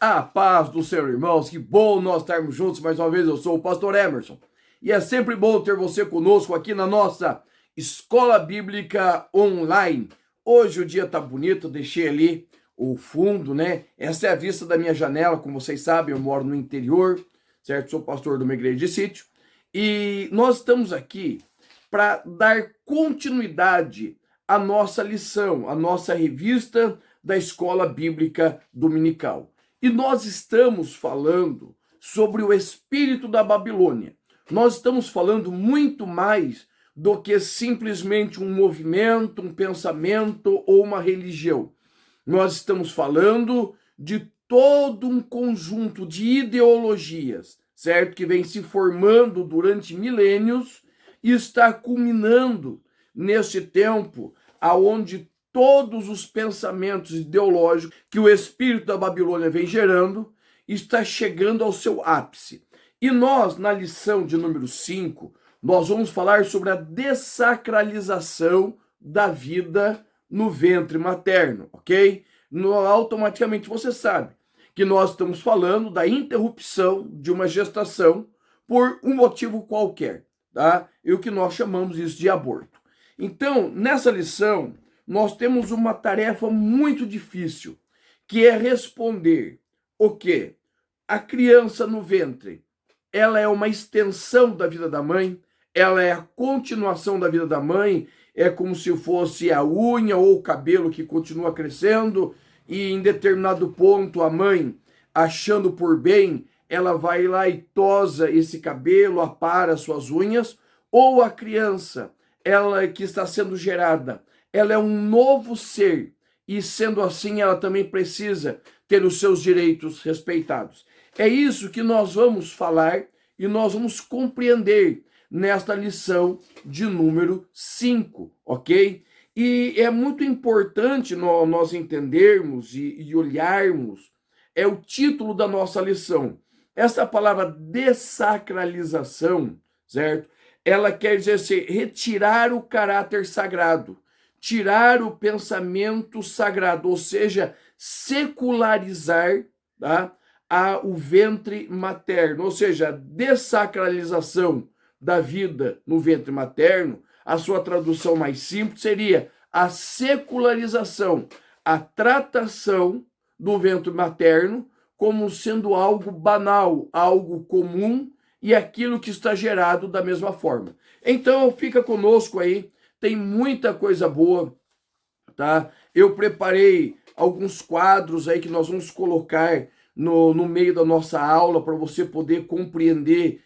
A paz do Senhor, irmãos, que bom nós estarmos juntos mais uma vez. Eu sou o pastor Emerson e é sempre bom ter você conosco aqui na nossa Escola Bíblica Online. Hoje o dia tá bonito, deixei ali o fundo, né? Essa é a vista da minha janela, como vocês sabem, eu moro no interior, certo? Sou pastor de uma igreja de sítio e nós estamos aqui para dar continuidade à nossa lição, à nossa revista da Escola Bíblica Dominical. E nós estamos falando sobre o espírito da Babilônia. Nós estamos falando muito mais do que simplesmente um movimento, um pensamento ou uma religião. Nós estamos falando de todo um conjunto de ideologias, certo? Que vem se formando durante milênios e está culminando nesse tempo aonde todos os pensamentos ideológicos que o espírito da Babilônia vem gerando está chegando ao seu ápice. E nós, na lição de número 5, nós vamos falar sobre a dessacralização da vida no ventre materno, ok? Automaticamente você sabe que nós estamos falando da interrupção de uma gestação por um motivo qualquer, tá? E o que nós chamamos isso de aborto. Então, nessa lição, nós temos uma tarefa muito difícil, que é responder o quê? A criança no ventre, ela é uma extensão da vida da mãe, ela é a continuação da vida da mãe, é como se fosse a unha ou o cabelo que continua crescendo e em determinado ponto a mãe, achando por bem, ela vai lá e tosa esse cabelo, apara suas unhas, ou a criança, ela que está sendo gerada, ela é um novo ser e, sendo assim, ela também precisa ter os seus direitos respeitados. É isso que nós vamos falar e nós vamos compreender nesta lição de número 5, ok? E é muito importante nós entendermos e olharmos, é o título da nossa lição. Essa palavra dessacralização, certo? Ela quer dizer assim, retirar o caráter sagrado, tirar o pensamento sagrado, ou seja, secularizar, tá, o ventre materno, ou seja, a dessacralização da vida no ventre materno. A sua tradução mais simples seria a secularização, a tratação do ventre materno como sendo algo banal, algo comum e aquilo que está gerado da mesma forma. Então, fica conosco aí. Tem muita coisa boa, tá? Eu preparei alguns quadros aí que nós vamos colocar no meio da nossa aula para você poder compreender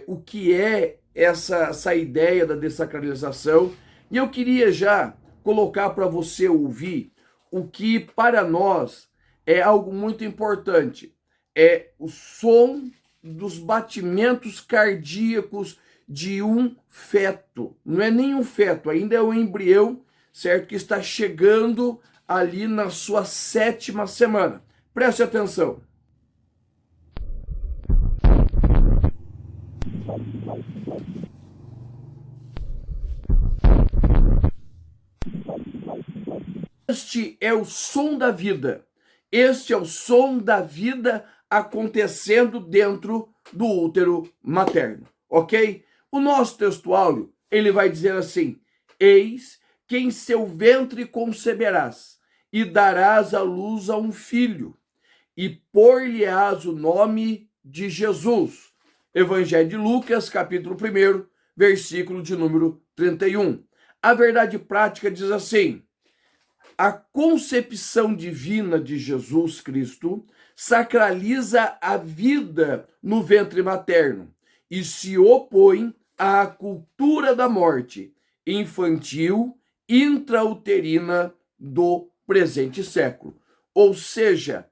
o que é essa ideia da dessacralização. E eu queria já colocar para você ouvir o que para nós é algo muito importante. É o som dos batimentos cardíacos de um feto. Não é nem um feto, ainda é um embrião, certo? Que está chegando ali na sua 7ª semana. Preste atenção. Este é o som da vida. Este é o som da vida acontecendo dentro do útero materno, ok? O nosso textuário, ele vai dizer assim: eis que em seu ventre conceberás e darás à luz a um filho e por-lhe-ás o nome de Jesus. Evangelho de Lucas, capítulo 1, versículo de número 31. A verdade prática diz assim: a concepção divina de Jesus Cristo sacraliza a vida no ventre materno e se opõe à cultura da morte infantil intrauterina do presente século. Ou seja,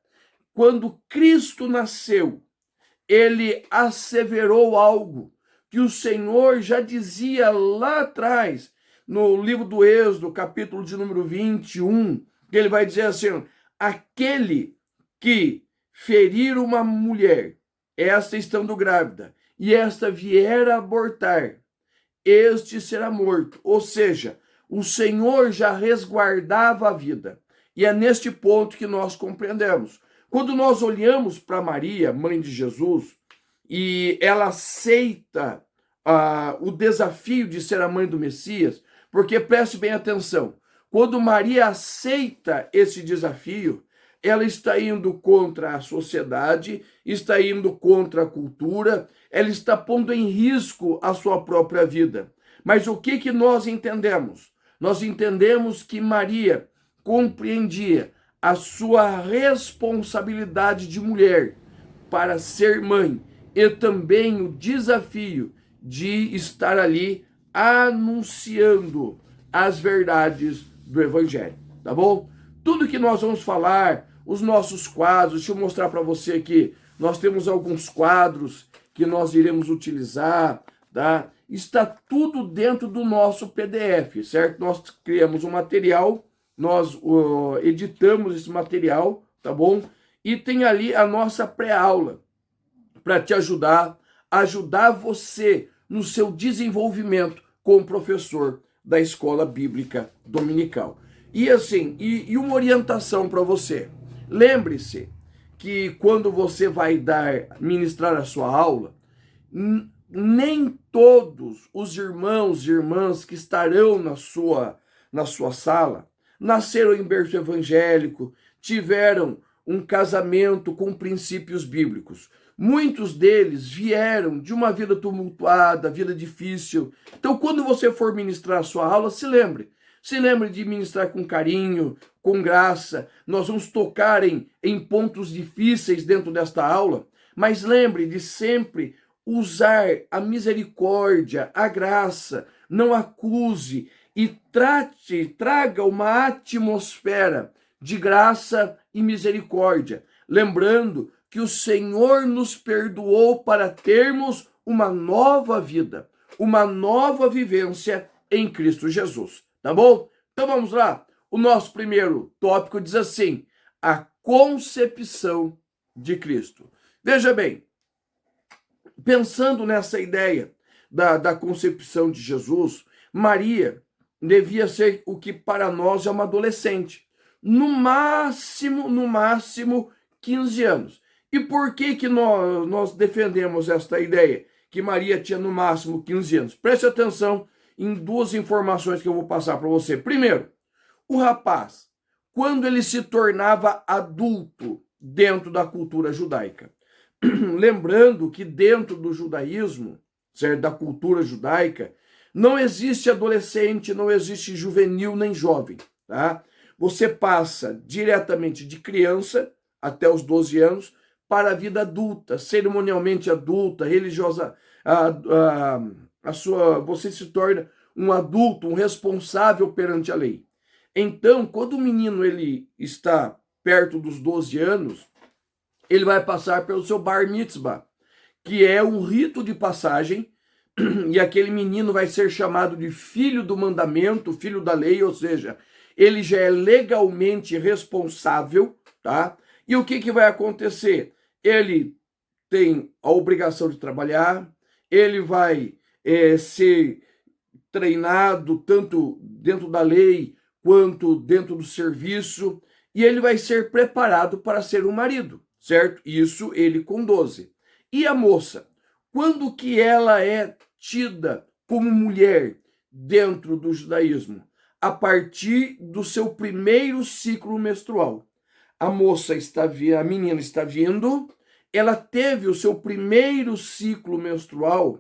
quando Cristo nasceu, ele asseverou algo que o Senhor já dizia lá atrás, no livro do Êxodo, capítulo de número 21, que ele vai dizer assim: aquele que ferir uma mulher, esta estando grávida, e esta vier a abortar, este será morto. Ou seja, o Senhor já resguardava a vida. E é neste ponto que nós compreendemos. Quando nós olhamos para Maria, mãe de Jesus, e ela aceita o desafio de ser a mãe do Messias, porque preste bem atenção, quando Maria aceita esse desafio, ela está indo contra a sociedade, está indo contra a cultura, ela está pondo em risco a sua própria vida. Mas o que nós entendemos? Nós entendemos que Maria compreendia a sua responsabilidade de mulher para ser mãe e também o desafio de estar ali anunciando as verdades do Evangelho, tá bom? Tudo que nós vamos falar, os nossos quadros, deixa eu mostrar para você aqui, nós temos alguns quadros que nós iremos utilizar, tá? Está tudo dentro do nosso PDF, certo? Nós criamos um material, nós editamos esse material, tá bom? E tem ali a nossa pré-aula para te ajudar você no seu desenvolvimento como professor da escola bíblica dominical. E assim, e uma orientação para você. Lembre-se que quando você vai ministrar a sua aula, nem todos os irmãos e irmãs que estarão na sua sala nasceram em berço evangélico, tiveram um casamento com princípios bíblicos. Muitos deles vieram de uma vida tumultuada, vida difícil. Então, quando você for ministrar a sua aula, se lembre de ministrar com carinho, com graça. Nós vamos tocar em pontos difíceis dentro desta aula, mas lembre de sempre usar a misericórdia, a graça, não acuse e traga uma atmosfera de graça e misericórdia, lembrando que o Senhor nos perdoou para termos uma nova vida, uma nova vivência em Cristo Jesus, tá bom? Então vamos lá. O nosso primeiro tópico diz assim: a concepção de Cristo. Veja bem, pensando nessa ideia da concepção de Jesus, Maria devia ser o que para nós é uma adolescente. No máximo 15 anos. E por que nós defendemos esta ideia? Que Maria tinha no máximo 15 anos. Preste atenção em duas informações que eu vou passar para você. Primeiro, o rapaz, quando ele se tornava adulto dentro da cultura judaica, lembrando que dentro do judaísmo, certo, da cultura judaica, não existe adolescente, não existe juvenil nem jovem, tá? Você passa diretamente de criança até os 12 anos para a vida adulta, cerimonialmente adulta, religiosa, você se torna um adulto, um responsável perante a lei. Então, quando o menino ele está perto dos 12 anos, ele vai passar pelo seu bar mitzvah, que é um rito de passagem, e aquele menino vai ser chamado de filho do mandamento, filho da lei, ou seja, ele já é legalmente responsável, tá? E o que vai acontecer? Ele tem a obrigação de trabalhar, ele vai ser treinado tanto dentro da lei quanto dentro do serviço, e ele vai ser preparado para ser um marido, certo? Isso ele com 12. E a moça, quando que ela é tida como mulher dentro do judaísmo? A partir do seu primeiro ciclo menstrual. A menina está vindo, ela teve o seu primeiro ciclo menstrual,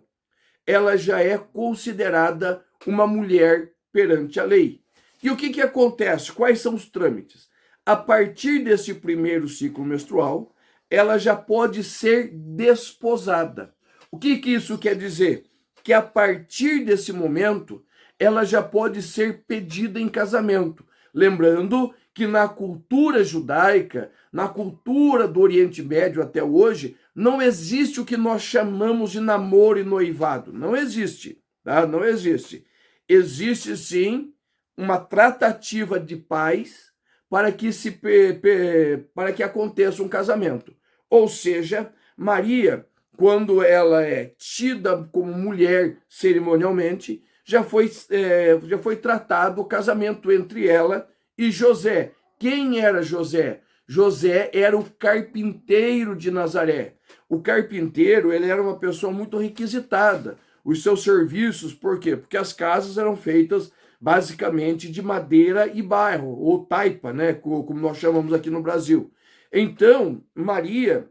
ela já é considerada uma mulher perante a lei. E o que acontece? Quais são os trâmites? A partir desse primeiro ciclo menstrual, ela já pode ser desposada. O que isso quer dizer? Que a partir desse momento, ela já pode ser pedida em casamento. Lembrando que na cultura judaica, na cultura do Oriente Médio até hoje, não existe o que nós chamamos de namoro e noivado. Não existe, tá? Não existe. Existe sim uma tratativa de paz para que aconteça um casamento. Ou seja, Maria, quando ela é tida como mulher cerimonialmente, já foi tratado o casamento entre ela e José. Quem era José? José era o carpinteiro de Nazaré. O carpinteiro, ele era uma pessoa muito requisitada. Os seus serviços, por quê? Porque as casas eram feitas basicamente de madeira e barro, ou taipa, né? Como nós chamamos aqui no Brasil. Então, Maria,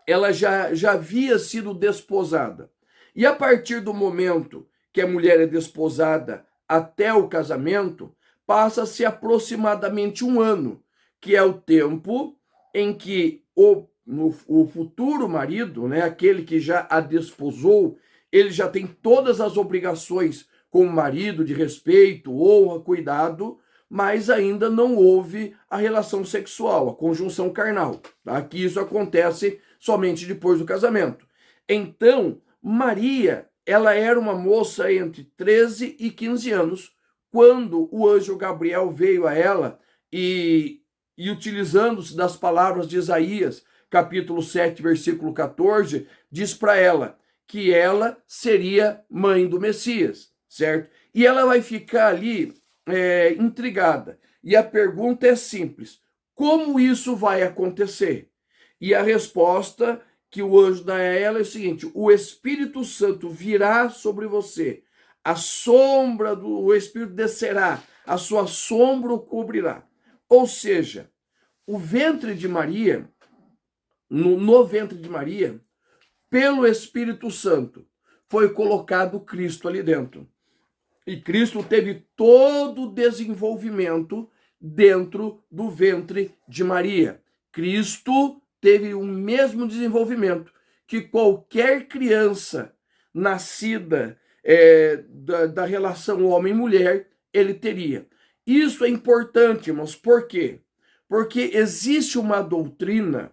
ela já havia sido desposada. E a partir do momento que a mulher é desposada até o casamento, passa-se aproximadamente um ano, que é o tempo em que o futuro marido, né, aquele que já a desposou, ele já tem todas as obrigações como marido de respeito, honra, cuidado, mas ainda não houve a relação sexual, a conjunção carnal, tá? Que isso acontece somente depois do casamento. Então, Maria, ela era uma moça entre 13 e 15 anos, quando o anjo Gabriel veio a ela e utilizando-se das palavras de Isaías, capítulo 7, versículo 14, diz para ela que ela seria mãe do Messias, certo? E ela vai ficar ali intrigada. E a pergunta é simples: como isso vai acontecer? E a resposta que o anjo dá a ela é o seguinte: o Espírito Santo virá sobre você, a sombra do Espírito descerá, a sua sombra o cobrirá. Ou seja, o ventre de Maria, no ventre de Maria, pelo Espírito Santo, foi colocado Cristo ali dentro. E Cristo teve todo o desenvolvimento dentro do ventre de Maria. Cristo teve o mesmo desenvolvimento que qualquer criança nascida da relação homem-mulher, ele teria. Isso é importante, irmãos. Por quê? Porque existe uma doutrina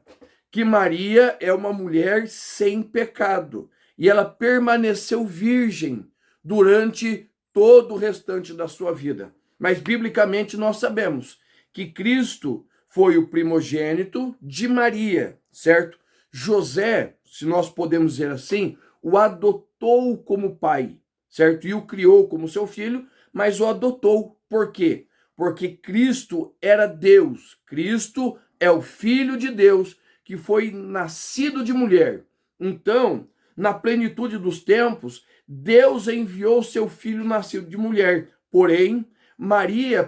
que Maria é uma mulher sem pecado e ela permaneceu virgem durante todo o restante da sua vida. Mas, biblicamente, nós sabemos que Cristo foi o primogênito de Maria, certo? José, se nós podemos dizer assim, o adotou como pai, certo? E o criou como seu filho, mas o adotou. Por quê? Porque Cristo era Deus. Cristo é o Filho de Deus que foi nascido de mulher. Então, na plenitude dos tempos, Deus enviou seu filho nascido de mulher. Porém, Maria,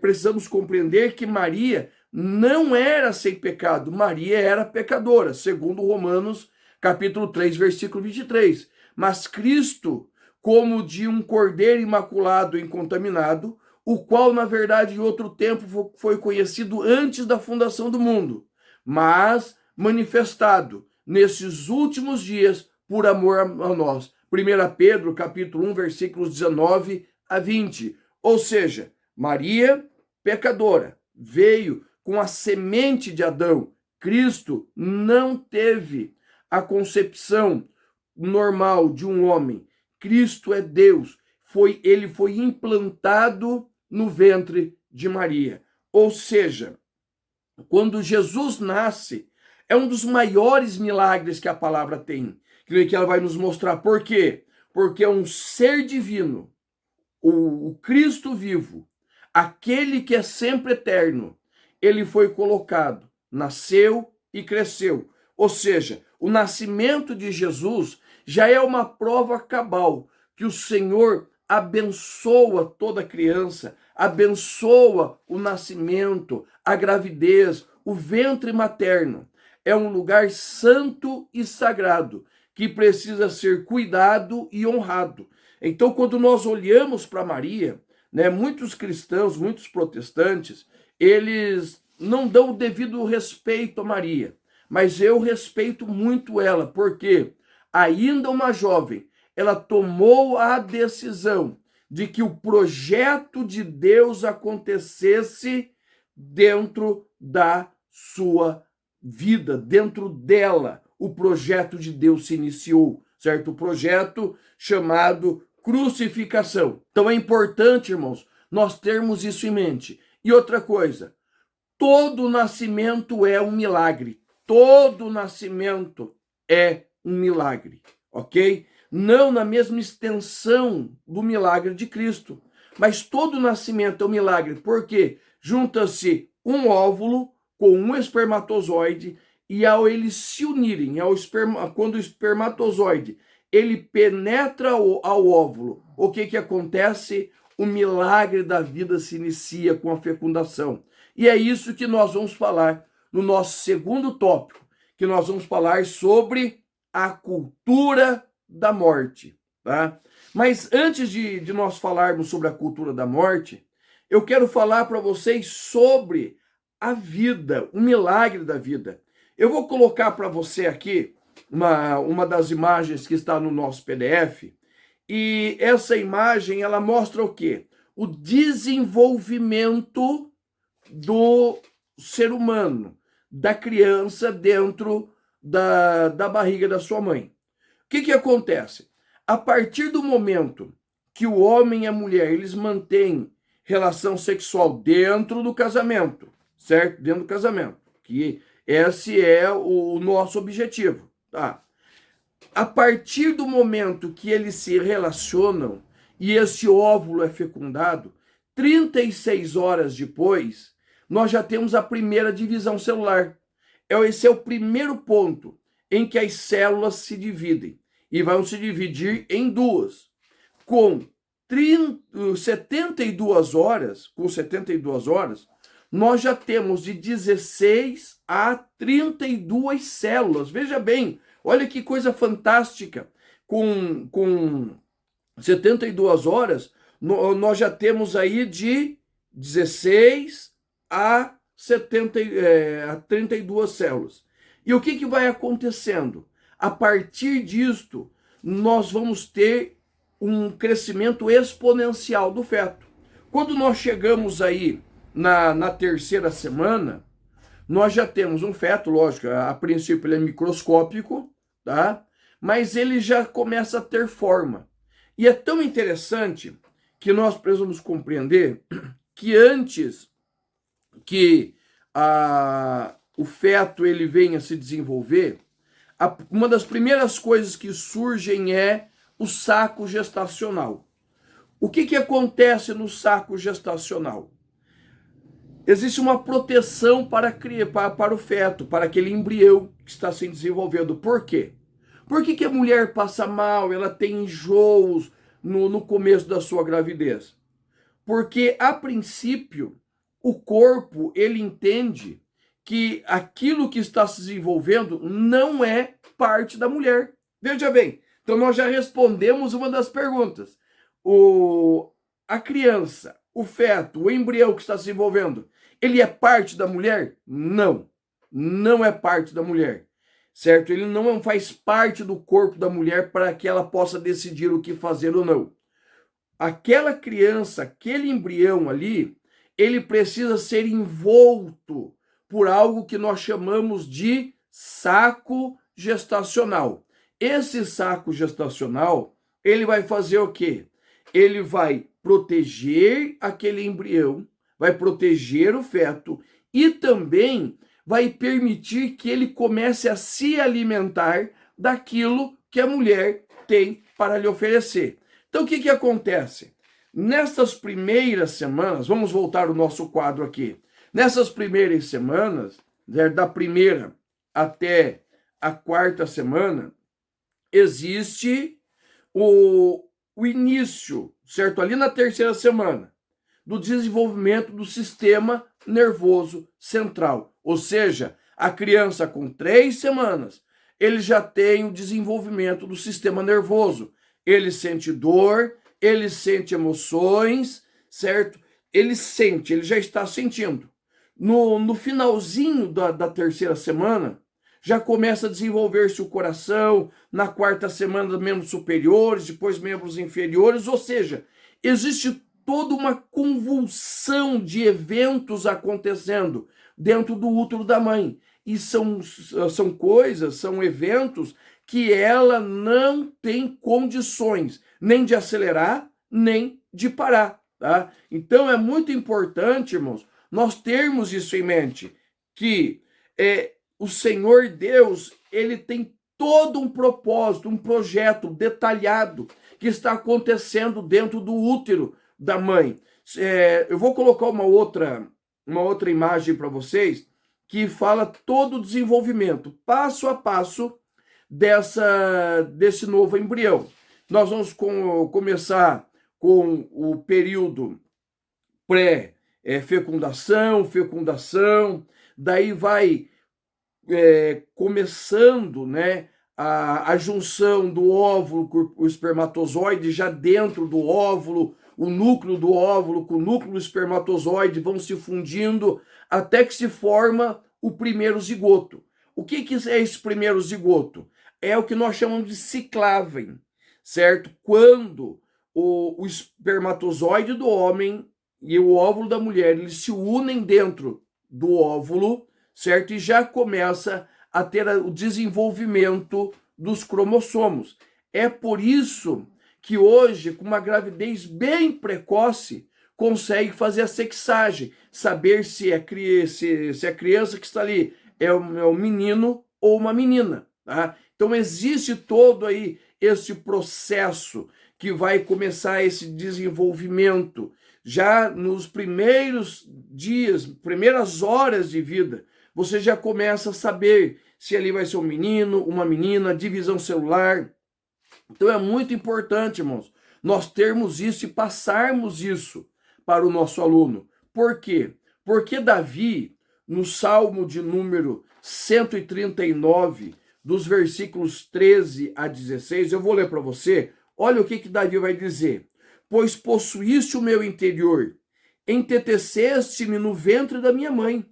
precisamos compreender que Maria não era sem pecado. Maria era pecadora, segundo Romanos, capítulo 3, versículo 23. Mas Cristo, como de um cordeiro imaculado e incontaminado, o qual, na verdade, em outro tempo foi conhecido antes da fundação do mundo, mas manifestado nesses últimos dias por amor a nós. 1 Pedro, capítulo 1, versículos 19 a 20. Ou seja, Maria, pecadora, veio com a semente de Adão. Cristo não teve a concepção normal de um homem. Cristo é Deus. Ele foi implantado no ventre de Maria. Ou seja, quando Jesus nasce, é um dos maiores milagres que a palavra tem, que ela vai nos mostrar. Por quê? Porque é um ser divino, o Cristo vivo, aquele que é sempre eterno, ele foi colocado, nasceu e cresceu. Ou seja, o nascimento de Jesus já é uma prova cabal que o Senhor abençoa toda criança, abençoa o nascimento, a gravidez, o ventre materno. É um lugar santo e sagrado que precisa ser cuidado e honrado. Então, quando nós olhamos para Maria, né, muitos cristãos, muitos protestantes, eles não dão o devido respeito a Maria, mas eu respeito muito ela, porque ainda uma jovem, ela tomou a decisão de que o projeto de Deus acontecesse dentro da sua vida, dentro dela. O projeto de Deus se iniciou, certo? O projeto chamado crucificação. Então é importante, irmãos, nós termos isso em mente. E outra coisa, todo nascimento é um milagre. Todo nascimento é um milagre, ok? Não na mesma extensão do milagre de Cristo, mas todo nascimento é um milagre, porque junta-se um óvulo com um espermatozoide, e ao eles se unirem, quando o espermatozoide ele penetra ao óvulo, o que acontece? O milagre da vida se inicia com a fecundação. E é isso que nós vamos falar no nosso segundo tópico, que nós vamos falar sobre a cultura da morte, tá? Mas antes de nós falarmos sobre a cultura da morte, eu quero falar para vocês sobre a vida, o milagre da vida. Eu vou colocar para você aqui uma das imagens que está no nosso PDF, e essa imagem ela mostra o quê? O desenvolvimento do ser humano, da criança dentro da barriga da sua mãe. O que acontece? A partir do momento que o homem e a mulher eles mantêm relação sexual dentro do casamento, certo? Dentro do casamento, que esse é o nosso objetivo, tá? A partir do momento que eles se relacionam e esse óvulo é fecundado, 36 horas depois, nós já temos a primeira divisão celular. Esse é o primeiro ponto em que as células se dividem. E vão se dividir em duas. Com 72 horas, nós já temos de 16 a 32 células. Veja bem, olha que coisa fantástica. Com 72 horas, nós já temos aí de 16 a 32 células. E o que vai acontecendo? A partir disto, nós vamos ter um crescimento exponencial do feto. Quando nós chegamos aí na terceira semana, nós já temos um feto, lógico, a princípio ele é microscópico, tá? Mas ele já começa a ter forma. E é tão interessante que nós precisamos compreender que antes que o feto ele venha se desenvolver, uma das primeiras coisas que surgem é o saco gestacional. O que acontece no saco gestacional? Existe uma proteção para o feto, para aquele embrião que está se desenvolvendo. Por quê? Por que a mulher passa mal, ela tem enjoos no começo da sua gravidez? Porque, a princípio, o corpo ele entende que aquilo que está se desenvolvendo não é parte da mulher. Veja bem, então nós já respondemos uma das perguntas. A criança, o feto, o embrião que está se desenvolvendo, ele é parte da mulher? Não, não é parte da mulher, certo? Ele não faz parte do corpo da mulher para que ela possa decidir o que fazer ou não. Aquela criança, aquele embrião ali, ele precisa ser envolto por algo que nós chamamos de saco gestacional. Esse saco gestacional, ele vai fazer o quê? Ele vai proteger aquele embrião, vai proteger o feto e também vai permitir que ele comece a se alimentar daquilo que a mulher tem para lhe oferecer. Então, o que acontece? Nessas primeiras semanas, vamos voltar ao nosso quadro aqui. Nessas primeiras semanas, da primeira até a quarta semana, existe o início, certo? Ali na terceira semana, do desenvolvimento do sistema nervoso central. Ou seja, a criança com 3 semanas, ele já tem o desenvolvimento do sistema nervoso. Ele sente dor, ele sente emoções, certo? Ele já está sentindo. No finalzinho da terceira semana, já começa a desenvolver-se o coração, na quarta semana membros superiores, depois membros inferiores, ou seja, existe toda uma convulsão de eventos acontecendo dentro do útero da mãe. E são coisas, são eventos que ela não tem condições nem de acelerar, nem de parar, tá? Então é muito importante, irmãos, nós termos isso em mente, que o Senhor Deus, ele tem todo um propósito, um projeto detalhado que está acontecendo dentro do útero da mãe. Eu vou colocar uma outra imagem para vocês, que fala todo o desenvolvimento, passo a passo, desse novo embrião. Nós vamos começar com o período pré-fecundação, fecundação, daí vai começando, né, a junção do óvulo com o espermatozoide já dentro do óvulo, o núcleo do óvulo com o núcleo do espermatozoide vão se fundindo até que se forma o primeiro zigoto. O que é esse primeiro zigoto? É o que nós chamamos de ciclagem, certo? Quando o espermatozoide do homem e o óvulo da mulher, eles se unem dentro do óvulo, certo? E já começa a ter o desenvolvimento dos cromossomos. É por isso que hoje, com uma gravidez bem precoce, consegue fazer a sexagem, saber se a criança que está ali é um menino ou uma menina, tá? Então existe todo aí esse processo que vai começar esse desenvolvimento já nos primeiros dias, primeiras horas de vida. Você já começa a saber se ali vai ser um menino, uma menina, divisão celular. Então é muito importante, irmãos, nós termos isso e passarmos isso para o nosso aluno. Por quê? Porque Davi, no Salmo de número 139, dos versículos 13 a 16, eu vou ler para você, olha o que Davi vai dizer. Pois possuíste o meu interior, enteteceste-me no ventre da minha mãe.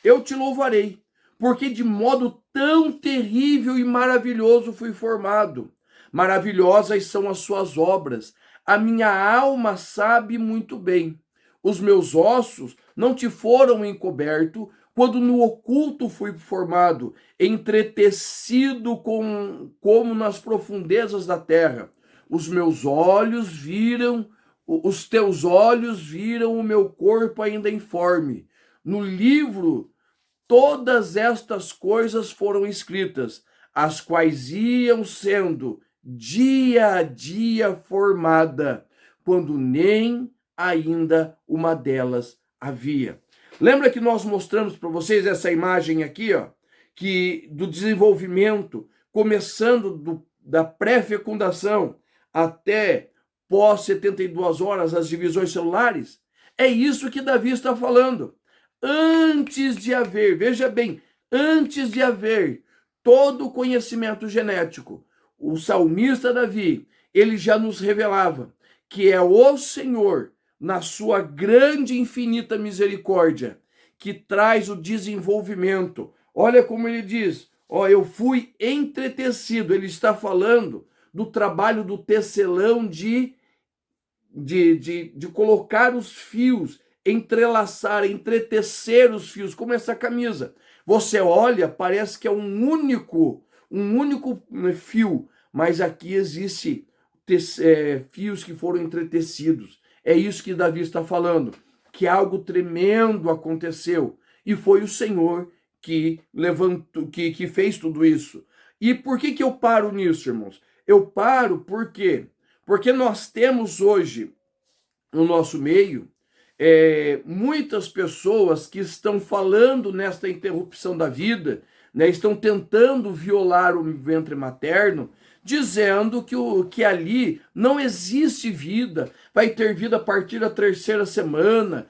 Eu te louvarei, porque de modo tão terrível e maravilhoso fui formado. Maravilhosas são as suas obras, a minha alma sabe muito bem. Os meus ossos não te foram encobertos, quando no oculto fui formado, entretecido como nas profundezas da terra. Os meus olhos viram, os teus olhos viram o meu corpo ainda informe. No livro, todas estas coisas foram escritas, as quais iam sendo dia a dia formada, quando nem ainda uma delas havia. Lembra que nós mostramos para vocês essa imagem aqui, ó, que do desenvolvimento, começando da pré-fecundação até pós 72 horas, as divisões celulares? É isso que Davi está falando. Antes de haver, veja bem, antes de haver todo o conhecimento genético, o salmista Davi, ele já nos revelava que é o Senhor, na sua grande e infinita misericórdia, que traz o desenvolvimento. Olha como ele diz, ó, eu fui entretecido. Ele está falando do trabalho do tecelão de colocar os fios, entrelaçar, entretecer os fios, como essa camisa. Você olha, parece que é um único fio, mas aqui existe fios que foram entretecidos. É isso que Davi está falando, que algo tremendo aconteceu e foi o Senhor que levantou, que fez tudo isso. E por que eu paro nisso, irmãos? Eu paro porque nós temos hoje no nosso meio muitas pessoas que estão falando nesta interrupção da vida, né, estão tentando violar o ventre materno, dizendo que ali não existe vida, vai ter vida a partir da terceira semana,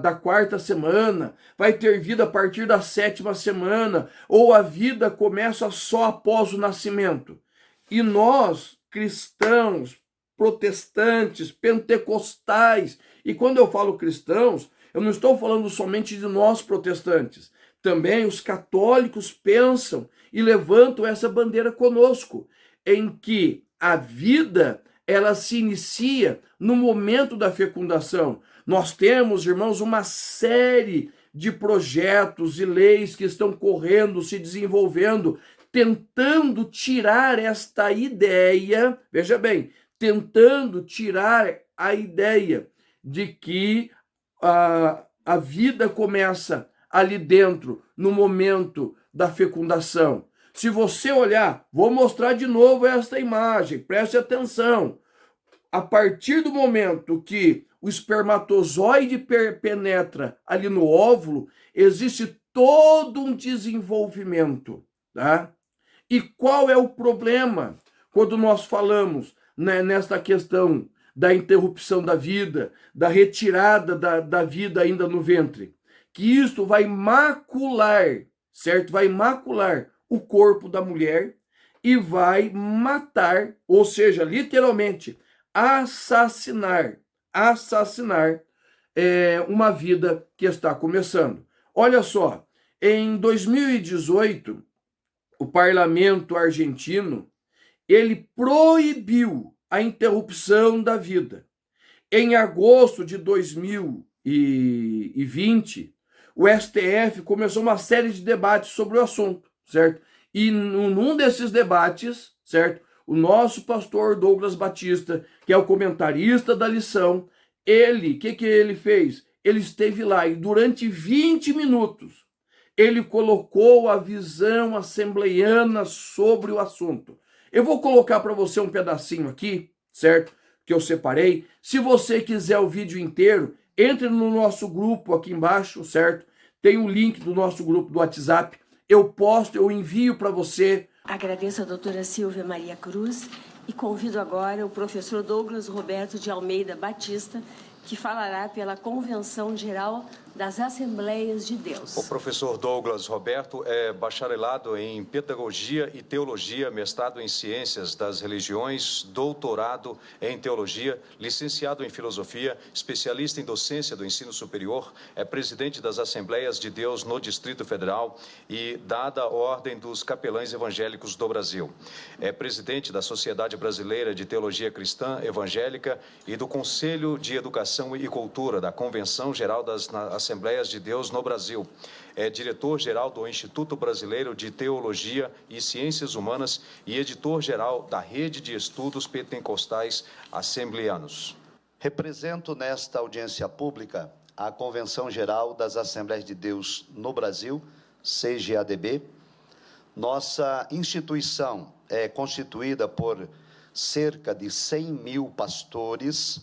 da quarta semana, vai ter vida a partir da sétima semana, ou a vida começa só após o nascimento. E nós, cristãos, protestantes, pentecostais, e quando eu falo cristãos, eu não estou falando somente de nós protestantes, também os católicos pensam e levantam essa bandeira conosco, em que a vida, ela se inicia no momento da fecundação. Nós temos, irmãos, uma série de projetos e leis que estão correndo, se desenvolvendo, tentando tirar esta ideia, veja bem, tentando tirar a ideia de que a vida começa ali dentro, no momento da fecundação. Se você olhar, vou mostrar de novo esta imagem, preste atenção. A partir do momento que o espermatozoide penetra ali no óvulo, existe todo um desenvolvimento, tá? E qual é o problema quando nós falamos, né, nesta questão da interrupção da vida, da retirada da vida ainda no ventre? Que isto vai macular, certo? Vai macular o corpo da mulher e vai matar, ou seja, literalmente, assassinar uma vida que está começando. Olha só, em 2018, o parlamento argentino, ele proibiu a interrupção da vida. Em agosto de 2020, o STF começou uma série de debates sobre o assunto, certo? E num desses debates, certo? O nosso pastor Douglas Batista, que é o comentarista da lição, ele, o que ele fez? Ele esteve lá e durante 20 minutos ele colocou a visão assembleiana sobre o assunto. Eu vou colocar para você um pedacinho aqui, certo? Que eu separei. Se você quiser o vídeo inteiro, entre no nosso grupo aqui embaixo, certo? Tem um link do nosso grupo do WhatsApp. Eu posto, eu envio para você. Agradeço a doutora Silvia Maria Cruz e convido agora o professor Douglas Roberto de Almeida Batista, que falará pela Convenção Geral das Assembleias de Deus. O professor Douglas Roberto é bacharelado em Pedagogia e Teologia, mestrado em Ciências das Religiões, doutorado em Teologia, licenciado em Filosofia, especialista em Docência do Ensino Superior, é presidente das Assembleias de Deus no Distrito Federal e dada a Ordem dos Capelães Evangélicos do Brasil. É presidente da Sociedade Brasileira de Teologia Cristã Evangélica e do Conselho de Educação e Cultura da Convenção Geral das Assembleias de Deus no Brasil. É diretor-geral do Instituto Brasileiro de Teologia e Ciências Humanas e editor-geral da Rede de Estudos Pentecostais Assembleanos. Represento nesta audiência pública a Convenção Geral das Assembleias de Deus no Brasil, CGADB. Nossa instituição é constituída por cerca de 100 mil pastores,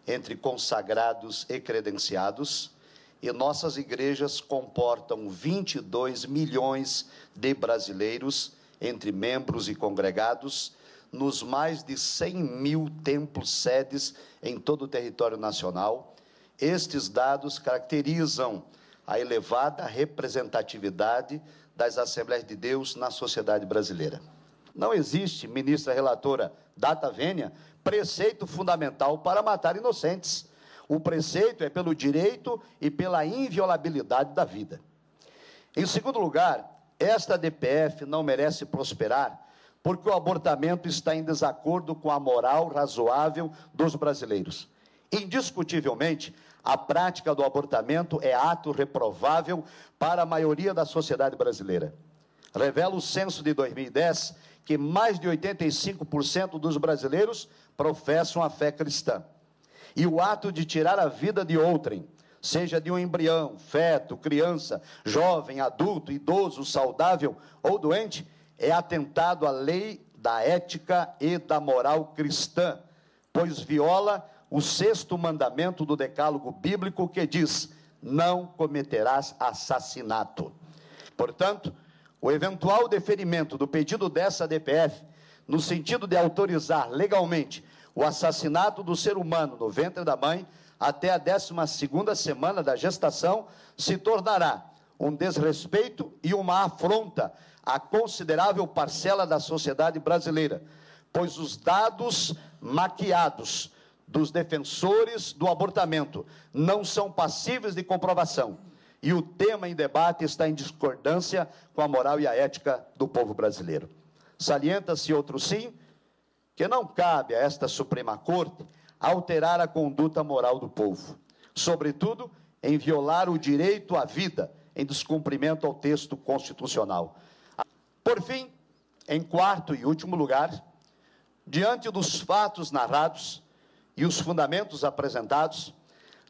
entre consagrados e credenciados, e nossas igrejas comportam 22 milhões de brasileiros, entre membros e congregados, nos mais de 100 mil templos sedes em todo o território nacional. Estes dados caracterizam a elevada representatividade das Assembleias de Deus na sociedade brasileira. Não existe, ministra relatora Data Vênia, preceito fundamental para matar inocentes. O preceito é pelo direito e pela inviolabilidade da vida. Em segundo lugar, esta DPF não merece prosperar porque o abortamento está em desacordo com a moral razoável dos brasileiros. Indiscutivelmente, a prática do abortamento é ato reprovável para a maioria da sociedade brasileira. Revela o censo de 2010 que mais de 85% dos brasileiros professam a fé cristã. E o ato de tirar a vida de outrem, seja de um embrião, feto, criança, jovem, adulto, idoso, saudável ou doente, é atentado à lei da ética e da moral cristã, pois viola o 6º mandamento do Decálogo Bíblico, que diz: não cometerás assassinato. Portanto, o eventual deferimento do pedido dessa DPF, no sentido de autorizar legalmente o assassinato do ser humano no ventre da mãe até a 12ª semana da gestação, se tornará um desrespeito e uma afronta à considerável parcela da sociedade brasileira, pois os dados maquiados dos defensores do abortamento não são passíveis de comprovação, e o tema em debate está em discordância com a moral e a ética do povo brasileiro. Salienta-se outro sim, que não cabe a esta Suprema Corte alterar a conduta moral do povo, sobretudo em violar o direito à vida, em descumprimento ao texto constitucional. Por fim, em quarto e último lugar, diante dos fatos narrados e os fundamentos apresentados,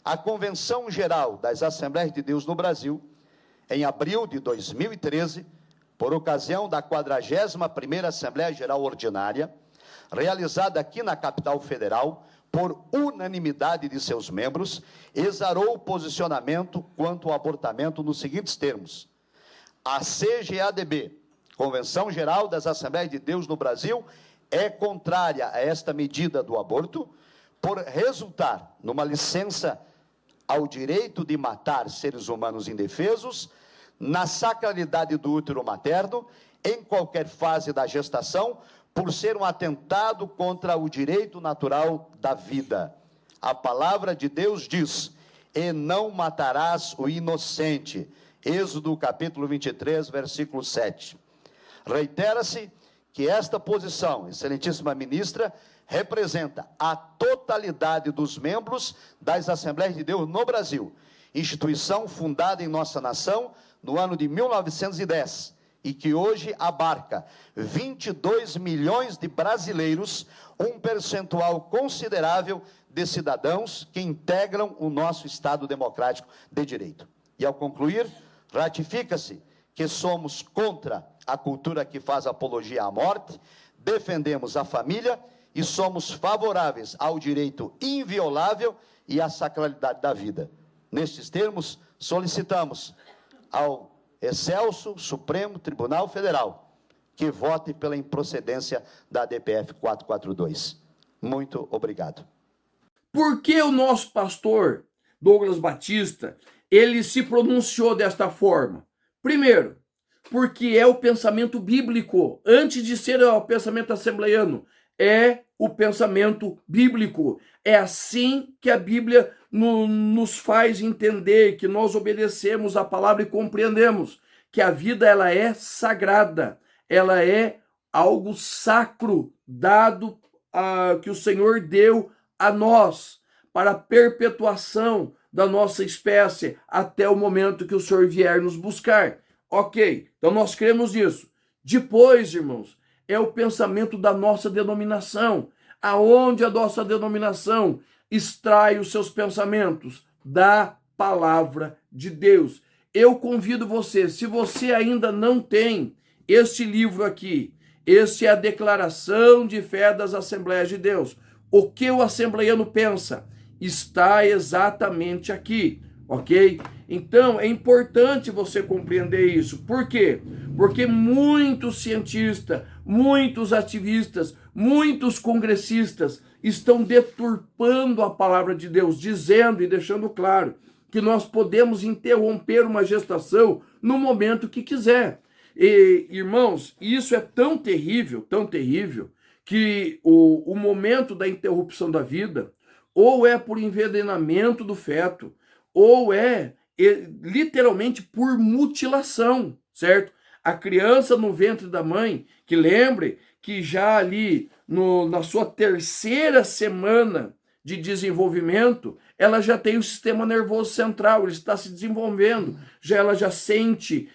a Convenção Geral das Assembleias de Deus no Brasil, em abril de 2013, por ocasião da 41ª Assembleia Geral Ordinária, realizada aqui na capital federal, por unanimidade de seus membros, exarou o posicionamento quanto ao abortamento nos seguintes termos: A CGADB, Convenção Geral das Assembleias de Deus no Brasil, é contrária a esta medida do aborto, por resultar numa licença ao direito de matar seres humanos indefesos, na sacralidade do útero materno, em qualquer fase da gestação, por ser um atentado contra o direito natural da vida. A palavra de Deus diz: e não matarás o inocente. Êxodo capítulo 23, versículo 7. Reitera-se que esta posição, excelentíssima ministra, representa a totalidade dos membros das Assembleias de Deus no Brasil, instituição fundada em nossa nação no ano de 1910, e que hoje abarca 22 milhões de brasileiros, um percentual considerável de cidadãos que integram o nosso Estado democrático de direito. E ao concluir, ratifica-se que somos contra a cultura que faz apologia à morte, defendemos a família e somos favoráveis ao direito inviolável e à sacralidade da vida. Nestes termos, solicitamos ao Excelso Supremo Tribunal Federal que vote pela improcedência da DPF 442. Muito obrigado. Por que o nosso pastor Douglas Batista, ele se pronunciou desta forma? Primeiro, porque é o pensamento bíblico, antes de ser o pensamento assembleiano, é o pensamento bíblico. É assim que a Bíblia nos faz entender, que nós obedecemos a palavra e compreendemos que a vida ela é sagrada, ela é algo sacro, dado que o Senhor deu a nós, para a perpetuação da nossa espécie, até o momento que o Senhor vier nos buscar. Ok, então nós cremos nisso. Depois, irmãos, é o pensamento da nossa denominação. Aonde a nossa denominação extrai os seus pensamentos? Da palavra de Deus. Eu convido você, se você ainda não tem este livro aqui, este é a Declaração de Fé das Assembleias de Deus. O que o assembleiano pensa está exatamente aqui, ok? Então, é importante você compreender isso. Por quê? Porque muitos cientistas, muitos ativistas, muitos congressistas estão deturpando a palavra de Deus, dizendo e deixando claro que nós podemos interromper uma gestação no momento que quiser. E, irmãos, isso é tão terrível, que o momento da interrupção da vida ou é por envenenamento do feto, ou é literalmente por mutilação, certo? A criança no ventre da mãe, que lembre que já ali na sua terceira semana de desenvolvimento, ela já tem o sistema nervoso central, ele está se desenvolvendo, ela já sente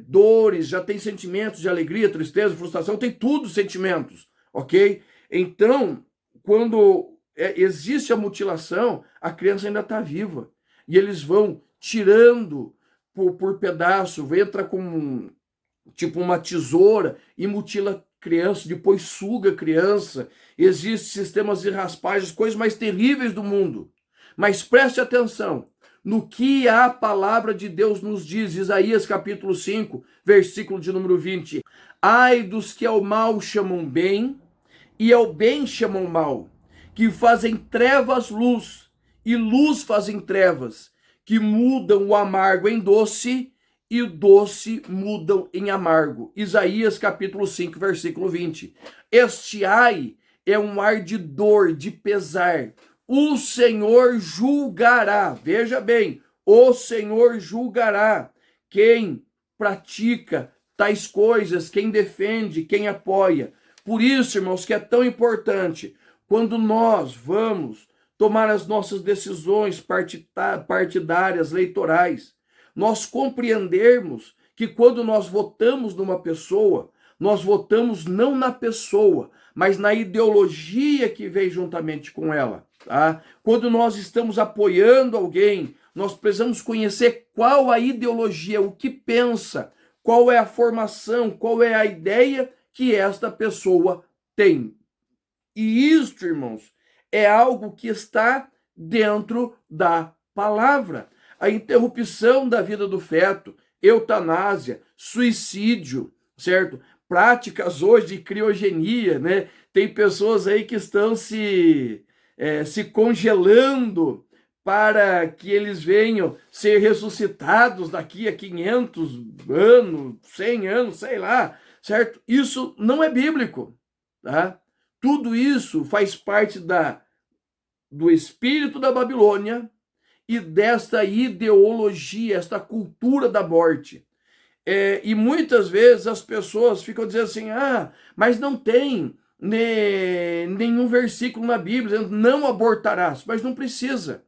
dores, já tem sentimentos de alegria, tristeza, frustração, tem tudo sentimentos, ok? Então, quando existe a mutilação, a criança ainda está viva. E eles vão tirando por pedaço, entra com tipo uma tesoura e mutila a criança, depois suga a criança. Existem sistemas de raspagem, as coisas mais terríveis do mundo. Mas preste atenção no que a palavra de Deus nos diz, Isaías capítulo 5, versículo de número 20. Ai dos que ao mal chamam bem e ao bem chamam mal, que fazem trevas luz e luz fazem trevas, que mudam o amargo em doce e o doce mudam em amargo. Isaías capítulo 5, versículo 20. Este ai é um ar de dor, de pesar. O Senhor julgará, veja bem, o Senhor julgará quem pratica tais coisas, quem defende, quem apoia. Por isso, irmãos, que é tão importante, quando nós vamos tomar as nossas decisões partidárias, eleitorais, nós compreendermos que quando nós votamos numa pessoa, nós votamos não na pessoa, mas na ideologia que vem juntamente com ela. Tá? Quando nós estamos apoiando alguém, nós precisamos conhecer qual a ideologia, o que pensa, qual é a formação, qual é a ideia que esta pessoa tem. E isto, irmãos, é algo que está dentro da palavra. A interrupção da vida do feto eutanásia, suicídio, certo? Práticas hoje de criogenia, né? Tem pessoas aí que estão se congelando para que eles venham ser ressuscitados daqui a 500 anos, 100 anos, sei lá, certo? Isso não é bíblico, tá? Tudo isso faz parte do espírito da Babilônia e desta ideologia, esta cultura da morte. E muitas vezes as pessoas ficam dizendo assim, mas não tem nenhum versículo na Bíblia dizendo não abortarás, mas não precisa.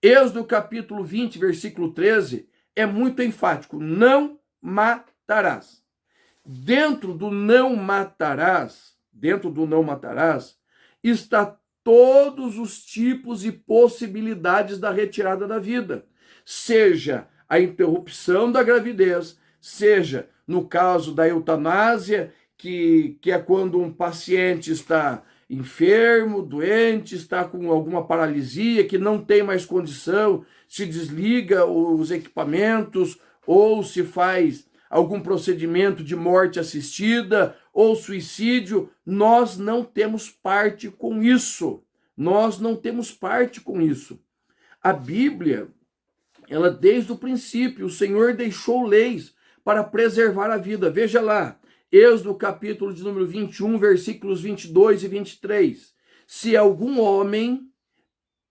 Êxodo capítulo 20, versículo 13, é muito enfático, não matarás. Dentro do não matarás, está todos os tipos e possibilidades da retirada da vida. Seja a interrupção da gravidez, seja no caso da eutanásia, que é quando um paciente está enfermo, doente, está com alguma paralisia, que não tem mais condição, se desliga os equipamentos, ou se faz algum procedimento de morte assistida, ou suicídio. Nós não temos parte com isso. Nós não temos parte com isso. A Bíblia, ela desde o princípio, o Senhor deixou leis para preservar a vida. Veja lá, Êxodo capítulo de número 21, versículos 22 e 23. Se algum homem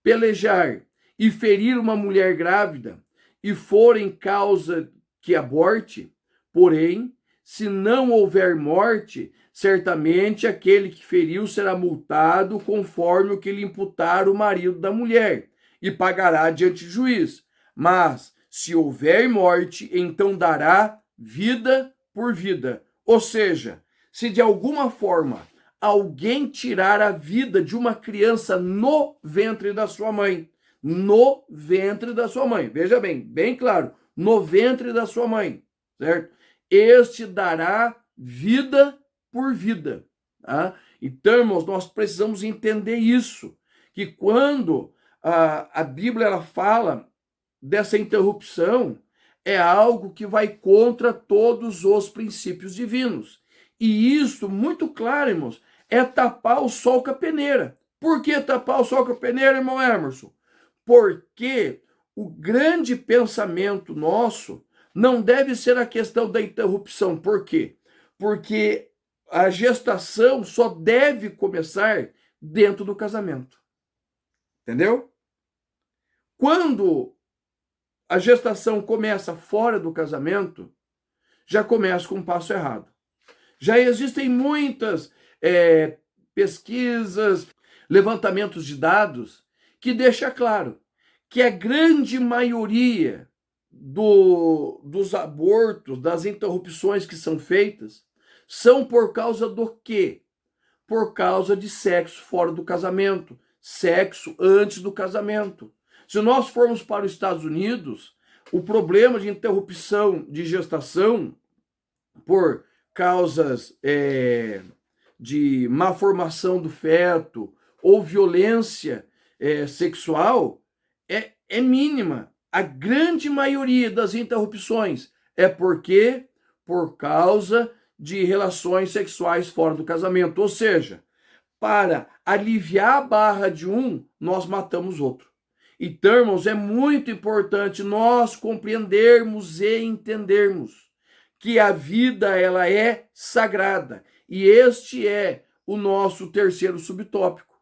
pelejar e ferir uma mulher grávida e for em causa que aborte, porém, se não houver morte, certamente aquele que feriu será multado conforme o que lhe imputar o marido da mulher e pagará diante do juiz. Mas se houver morte, então dará vida por vida. Ou seja, se de alguma forma alguém tirar a vida de uma criança no ventre da sua mãe, veja bem, bem claro, no ventre da sua mãe, certo? Este dará vida por vida, tá? Então, irmãos, nós precisamos entender isso, que quando a Bíblia ela fala dessa interrupção, é algo que vai contra todos os princípios divinos. E isso, muito claro, irmãos, é tapar o sol com a peneira. Por que tapar o sol com a peneira, irmão Emerson? Porque o grande pensamento nosso não deve ser a questão da interrupção. Por quê? Porque a gestação só deve começar dentro do casamento. Entendeu? Quando a gestação começa fora do casamento, já começa com um passo errado. Já existem muitas pesquisas, levantamentos de dados, que deixa claro que a grande maioria dos abortos, das interrupções que são feitas, são por causa do quê? Por causa de sexo fora do casamento, sexo antes do casamento. Se nós formos para os Estados Unidos, o problema de interrupção de gestação por causas de má formação do feto ou violência sexual é mínima. A grande maioria das interrupções é por causa de relações sexuais fora do casamento. Ou seja, para aliviar a barra de um, nós matamos outro. Então, irmãos, é muito importante nós compreendermos e entendermos que a vida ela é sagrada. E este é o nosso terceiro subtópico,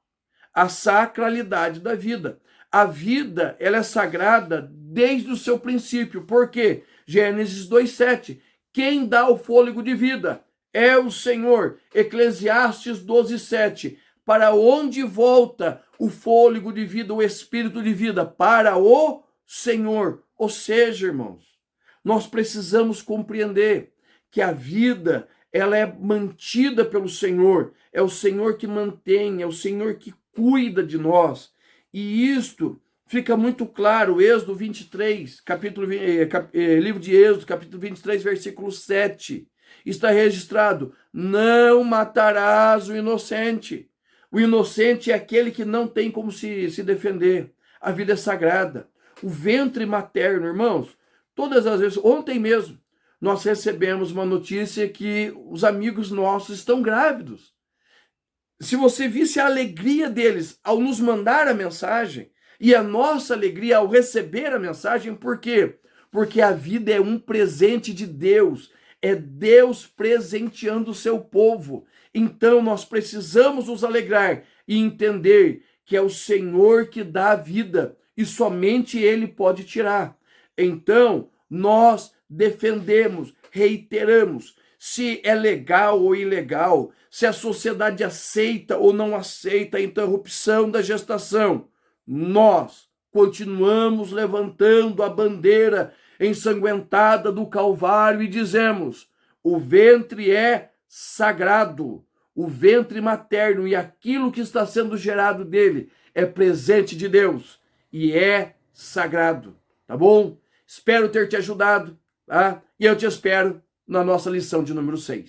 a sacralidade da vida. A vida ela é sagrada desde o seu princípio. Por quê? Gênesis 2:7. Quem dá o fôlego de vida é o Senhor. Eclesiastes 12:7. Para onde volta o fôlego de vida, o espírito de vida? Para o Senhor. Ou seja, irmãos, nós precisamos compreender que a vida ela é mantida pelo Senhor. É o Senhor que mantém, é o Senhor que cuida de nós. E isto fica muito claro, Êxodo 23, livro de Êxodo, capítulo 23, versículo 7. Está registrado: não matarás o inocente. O inocente é aquele que não tem como se defender. A vida é sagrada. O ventre materno, irmãos, todas as vezes, ontem mesmo, nós recebemos uma notícia que os amigos nossos estão grávidos. Se você visse a alegria deles ao nos mandar a mensagem e a nossa alegria ao receber a mensagem, por quê? Porque a vida é um presente de Deus, é Deus presenteando o seu povo. Então nós precisamos nos alegrar e entender que é o Senhor que dá a vida e somente Ele pode tirar. Então nós defendemos, reiteramos, se é legal ou ilegal, se a sociedade aceita ou não aceita a interrupção da gestação. Nós continuamos levantando a bandeira ensanguentada do Calvário e dizemos: o ventre é sagrado, o ventre materno e aquilo que está sendo gerado dele é presente de Deus e é sagrado, tá bom? Espero ter te ajudado, tá? E eu te espero na nossa lição de número 6.